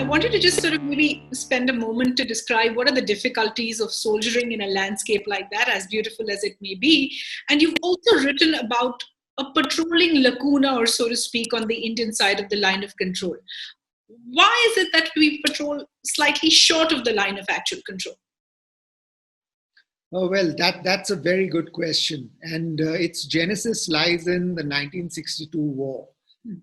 I wanted to just sort of maybe spend a moment to describe what are the difficulties of soldiering in a landscape like that, as beautiful as it may be. And you've also written about a patrolling lacuna, or so to speak, on the Indian side of the line of control. Why is it that we patrol slightly short of the line of actual control? Oh, well, that's a very good question. And its genesis lies in the 1962 war,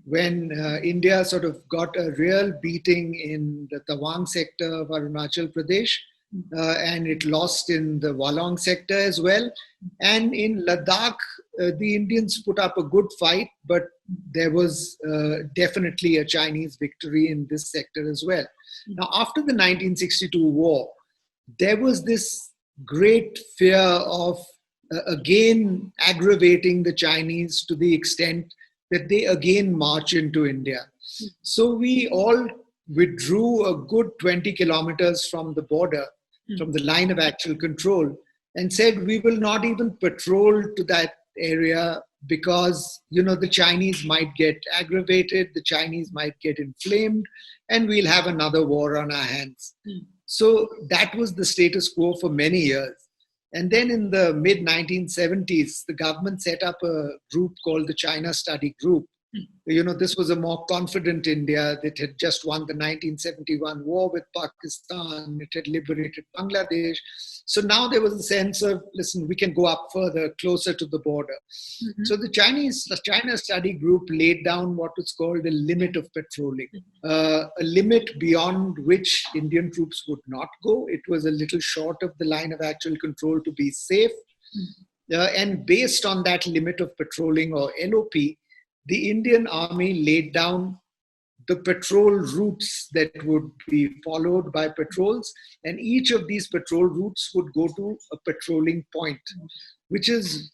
when India sort of got a real beating in the Tawang sector of Arunachal Pradesh, and it lost in the Walong sector as well. And in Ladakh, the Indians put up a good fight, but there was definitely a Chinese victory in this sector as well. Now, after the 1962 war, there was this great fear of again aggravating the Chinese to the extent that they again march into India. So we all withdrew a good 20 kilometers from the border, from the line of actual control, and said we will not even patrol to that area because, the Chinese might get aggravated, the Chinese might get inflamed, and we'll have another war on our hands. So that was the status quo for many years. And then in the mid-1970s, the government set up a group called the China Study Group. This was a more confident India that had just won the 1971 war with Pakistan. It had liberated Bangladesh. So now there was a sense of, listen, we can go up further, closer to the border. So the China Study Group laid down what was called a limit of patrolling, a limit beyond which Indian troops would not go. It was a little short of the line of actual control to be safe. And based on that limit of patrolling, or LOP, the Indian Army laid down the patrol routes that would be followed by patrols, and each of these patrol routes would go to a patrolling point, which is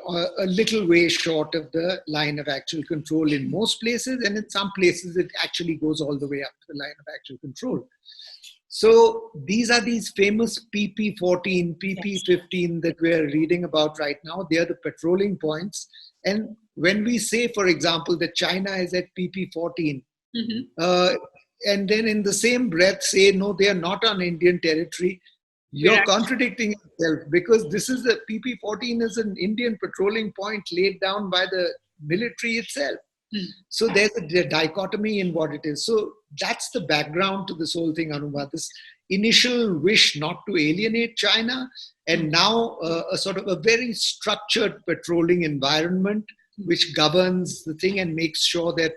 a little way short of the line of actual control in most places, and in some places it actually goes all the way up to the line of actual control. So these are these famous PP14, PP15 that we're reading about right now. They are the patrolling points. And when we say, for example, that China is at PP14, and then in the same breath say, no, they are not on Indian territory, you're contradicting yourself, because this is a PP14 is an Indian patrolling point laid down by the military itself. So there's a dichotomy in what it is. So that's the background to this whole thing, Anubha. This initial wish not to alienate China, and now a sort of a very structured patrolling environment which governs the thing and makes sure that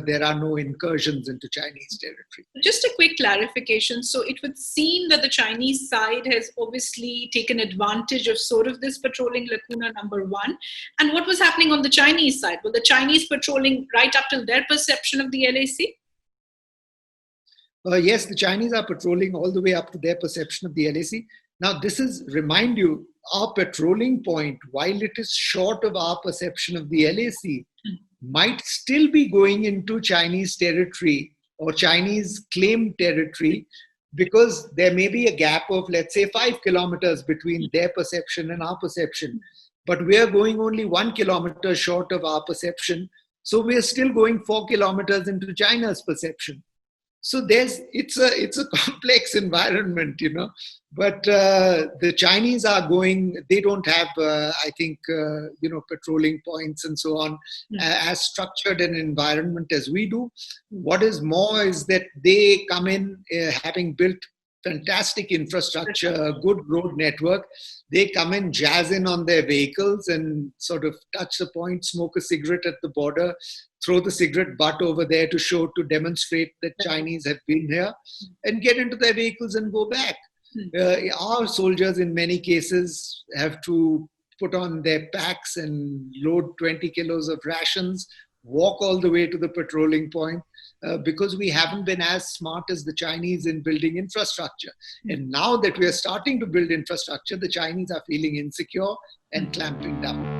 there are no incursions into Chinese territory. Just a quick clarification. So it would seem that the Chinese side has obviously taken advantage of sort of this patrolling lacuna, number one. And what was happening on the Chinese side? Were the Chinese patrolling right up till their perception of the LAC? Yes, the Chinese are patrolling all the way up to their perception of the LAC. Now, this is, remind you, our patrolling point, while it is short of our perception of the LAC, might still be going into Chinese territory or Chinese claimed territory, because there may be a gap of, let's say, 5 kilometers between their perception and our perception. But we are going only 1 kilometer short of our perception. So we are still going 4 kilometers into China's perception. So it's a complex environment, but the Chinese are going, they don't have, I think, patrolling points and so on, as structured an environment as we do. What is more is that they come in having built fantastic infrastructure, a good road network. They come in, jazz in on their vehicles and sort of touch the point, smoke a cigarette at the border, throw the cigarette butt over there to demonstrate that Chinese have been here, and get into their vehicles and go back. Our soldiers in many cases have to put on their packs and load 20 kilos of rations, walk all the way to the patrolling point, because we haven't been as smart as the Chinese in building infrastructure. And now that we are starting to build infrastructure, the Chinese are feeling insecure and clamping down.